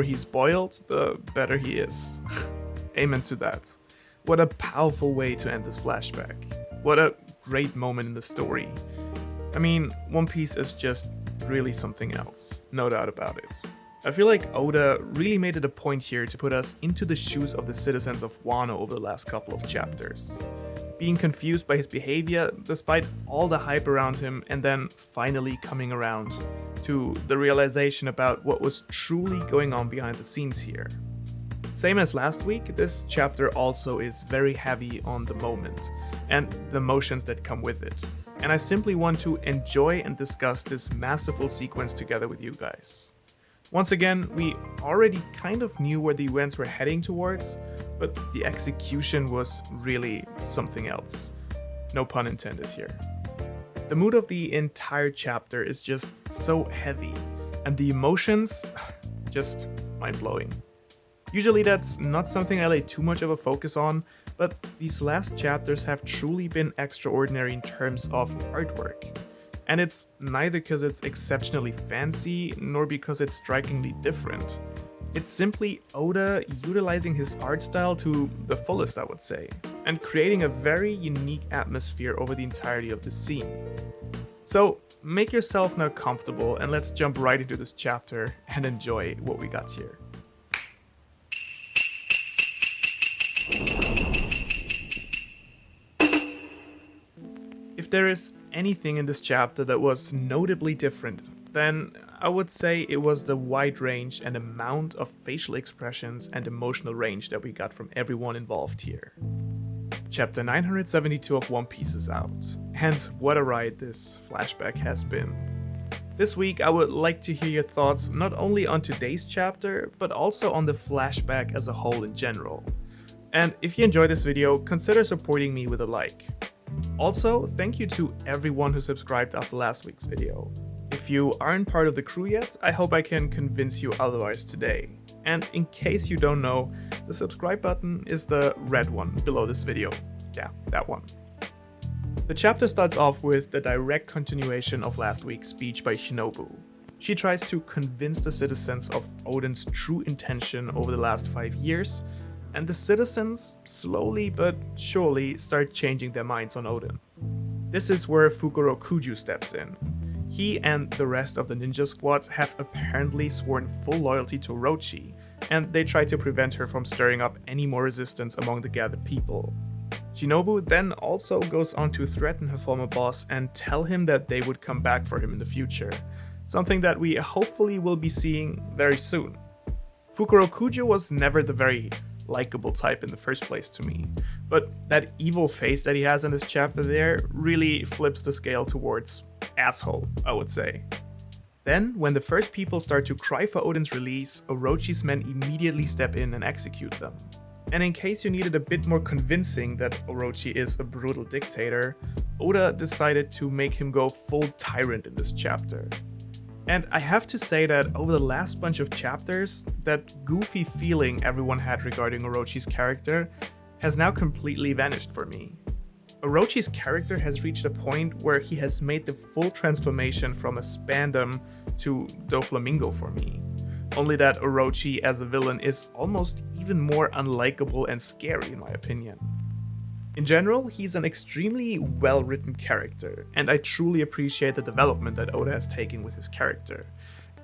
more he's boiled, the better he is. Amen to that. What a powerful way to end this flashback. What a great moment in the story. I mean, One Piece is just really something else, no doubt about it. I feel like Oda really made it a point here to put us into the shoes of the citizens of Wano over the last couple of chapters. Being confused by his behavior despite all the hype around him, and then finally coming around to the realization about what was truly going on behind the scenes here. Same as last week, this chapter also is very heavy on the moment and the emotions that come with it. And I simply want to enjoy and discuss this masterful sequence together with you guys. Once again, we already kind of knew where the events were heading towards, but the execution was really something else. No pun intended here. The mood of the entire chapter is just so heavy, and the emotions, just mind-blowing. Usually that's not something I lay too much of a focus on, but these last chapters have truly been extraordinary in terms of artwork. And it's neither because it's exceptionally fancy, nor because it's strikingly different. It's simply Oda utilizing his art style to the fullest, I would say, and creating a very unique atmosphere over the entirety of the scene. So make yourself now comfortable and let's jump right into this chapter and enjoy what we got here. If there is anything in this chapter that was notably different, then I would say it was the wide range and amount of facial expressions and emotional range that we got from everyone involved here. Chapter 972 of One Piece is out, and what a ride this flashback has been. This week I would like to hear your thoughts not only on today's chapter, but also on the flashback as a whole in general. And if you enjoyed this video, consider supporting me with a like. Also, thank you to everyone who subscribed after last week's video. If you aren't part of the crew yet, I hope I can convince you otherwise today. And in case you don't know, the subscribe button is the red one below this video. Yeah, that one. The chapter starts off with the direct continuation of last week's speech by Shinobu. She tries to convince the citizens of Oden's true intention over the last 5 years, and the citizens, slowly but surely, start changing their minds on Oden. This is where Fukuro Kuju steps in. He and the rest of the ninja squad have apparently sworn full loyalty to Orochi, and they try to prevent her from stirring up any more resistance among the gathered people. Shinobu then also goes on to threaten her former boss and tell him that they would come back for him in the future, something that we hopefully will be seeing very soon. Fukuro Kuju was never the very likable type in the first place to me, but that evil face that he has in this chapter there really flips the scale towards asshole, I would say. Then, when the first people start to cry for Oden's release, Orochi's men immediately step in and execute them. And in case you needed a bit more convincing that Orochi is a brutal dictator, Oda decided to make him go full tyrant in this chapter. And I have to say that over the last bunch of chapters, that goofy feeling everyone had regarding Orochi's character has now completely vanished for me. Orochi's character has reached a point where he has made the full transformation from a spandam to Doflamingo for me. Only that Orochi as a villain is almost even more unlikable and scary in my opinion. In general, he's an extremely well-written character, and I truly appreciate the development that Oda has taken with his character.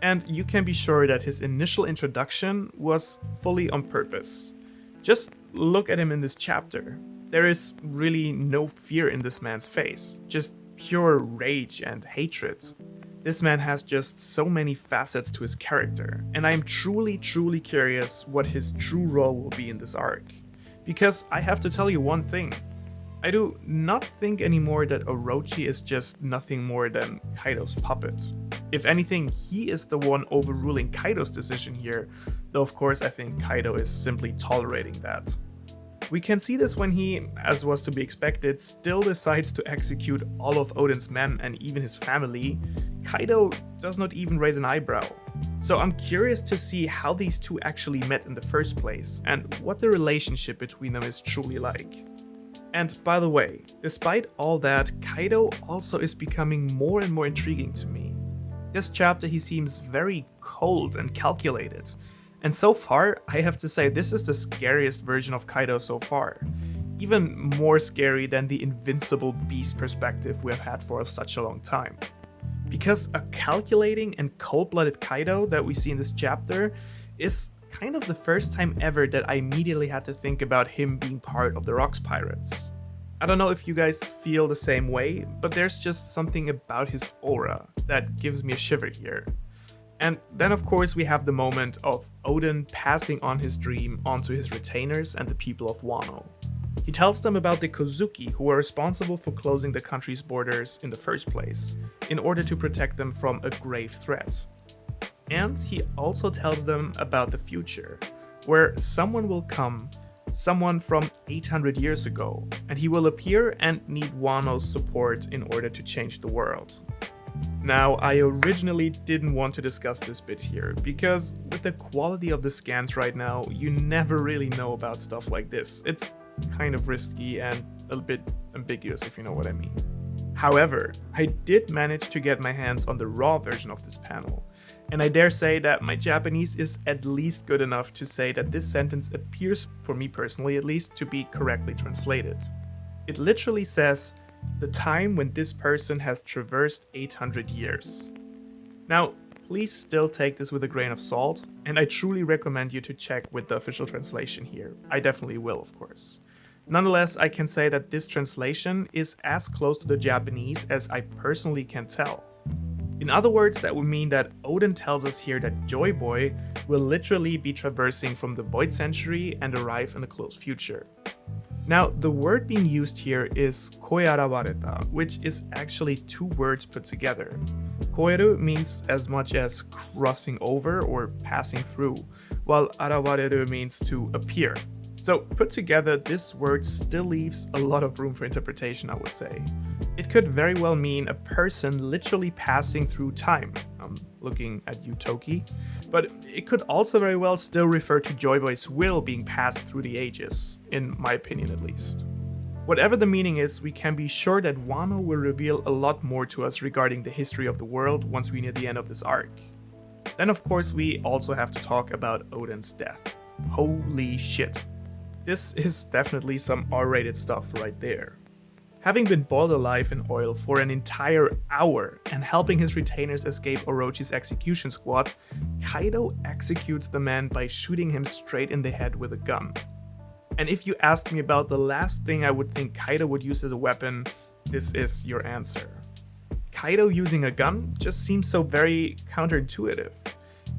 And you can be sure that his initial introduction was fully on purpose. Just look at him in this chapter. There is really no fear in this man's face, just pure rage and hatred. This man has just so many facets to his character, and I am truly curious what his true role will be in this arc. Because I have to tell you one thing, I do not think anymore that Orochi is just nothing more than Kaido's puppet. If anything, he is the one overruling Kaido's decision here, though of course I think Kaido is simply tolerating that. We can see this when he, as was to be expected, still decides to execute all of Oden's men and even his family. Kaido does not even raise an eyebrow. So I'm curious to see how these two actually met in the first place and what the relationship between them is truly like. And by the way, despite all that, Kaido also is becoming more and more intriguing to me. This chapter he seems very cold and calculated, And so far, I have to say this is the scariest version of Kaido so far. Even more scary than the invincible beast perspective we have had for such a long time. Because a calculating and cold-blooded Kaido that we see in this chapter is kind of the first time ever that I immediately had to think about him being part of the Rocks Pirates. I don't know if you guys feel the same way, but there's just something about his aura that gives me a shiver here. And then of course we have the moment of Oden passing on his dream onto his retainers and the people of Wano. He tells them about the Kozuki who were responsible for closing the country's borders in the first place, in order to protect them from a grave threat. And he also tells them about the future, where someone will come, someone from 800 years ago, and he will appear and need Wano's support in order to change the world. Now, I originally didn't want to discuss this bit here, because with the quality of the scans right now, you never really know about stuff like this. It's kind of risky and a bit ambiguous, if you know what I mean. However, I did manage to get my hands on the raw version of this panel, and I dare say that my Japanese is at least good enough to say that this sentence appears, for me personally at least, to be correctly translated. It literally says, "the time when this person has traversed 800 years. Now, please still take this with a grain of salt, and I truly recommend you to check with the official translation here. I definitely will, of course. Nonetheless, I can say that this translation is as close to the Japanese as I personally can tell. In other words, that would mean that Oden tells us here that Joy Boy will literally be traversing from the Void Century and arrive in the close future. Now, the word being used here is koearawareta, which is actually two words put together. Koeru means as much as crossing over or passing through, while arawareru means to appear. So put together, this word still leaves a lot of room for interpretation, I would say. It could very well mean a person literally passing through time. I'm looking at you, Toki. But it could also very well still refer to Joy Boy's will being passed through the ages, in my opinion at least. Whatever the meaning is, we can be sure that Wano will reveal a lot more to us regarding the history of the world once we near the end of this arc. Then of course we also have to talk about Oden's death. Holy shit. This is definitely some R-rated stuff right there. Having been boiled alive in oil for an entire hour and helping his retainers escape Orochi's execution squad, Kaido executes the man by shooting him straight in the head with a gun. And if you asked me about the last thing I would think Kaido would use as a weapon, this is your answer. Kaido using a gun just seems so very counterintuitive.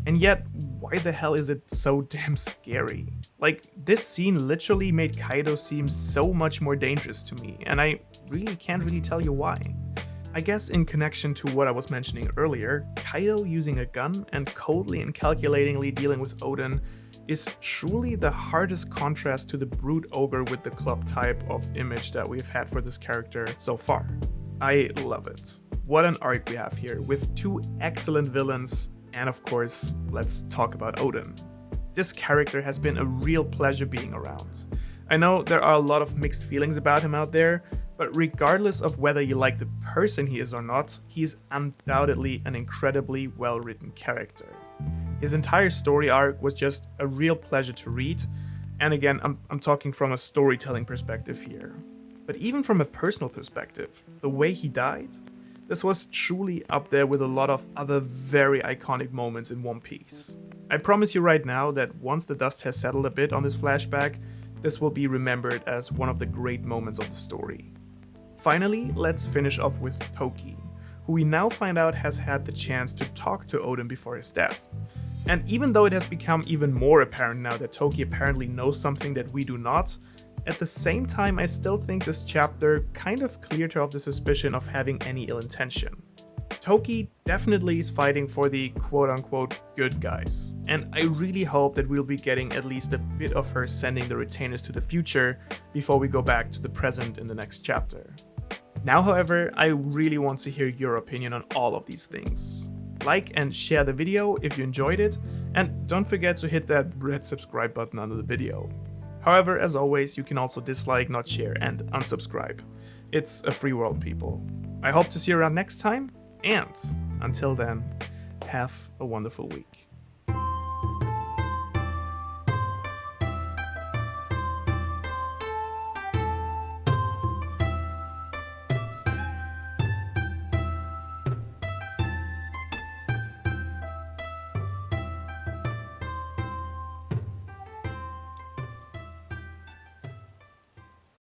And yet, why the hell is it so damn scary? Like, this scene literally made Kaido seem so much more dangerous to me, and I really can't really tell you why. I guess in connection to what I was mentioning earlier, Kaido using a gun and coldly and calculatingly dealing with Oden is truly the hardest contrast to the brute ogre with the club type of image that we've had for this character so far. I love it. What an arc we have here, with two excellent villains. And of course, let's talk about Oden. This character has been a real pleasure being around. I know there are a lot of mixed feelings about him out there, but regardless of whether you like the person he is or not, he's undoubtedly an incredibly well-written character. His entire story arc was just a real pleasure to read, and again, I'm talking from a storytelling perspective here. But even from a personal perspective, the way he died, this was truly up there with a lot of other very iconic moments in One Piece. I promise you right now that once the dust has settled a bit on this flashback, this will be remembered as one of the great moments of the story. Finally, let's finish off with Toki, who we now find out has had the chance to talk to Oden before his death. And even though it has become even more apparent now that Toki apparently knows something that we do not, at the same time I still think this chapter kind of cleared her of the suspicion of having any ill intention. Toki definitely is fighting for the quote-unquote good guys, and I really hope that we'll be getting at least a bit of her sending the retainers to the future before we go back to the present in the next chapter. Now, however, I really want to hear your opinion on all of these things. Like and share the video if you enjoyed it, and don't forget to hit that red subscribe button under the video. However, as always, you can also dislike, not share, and unsubscribe. It's a free world, people. I hope to see you around next time, and until then, have a wonderful week.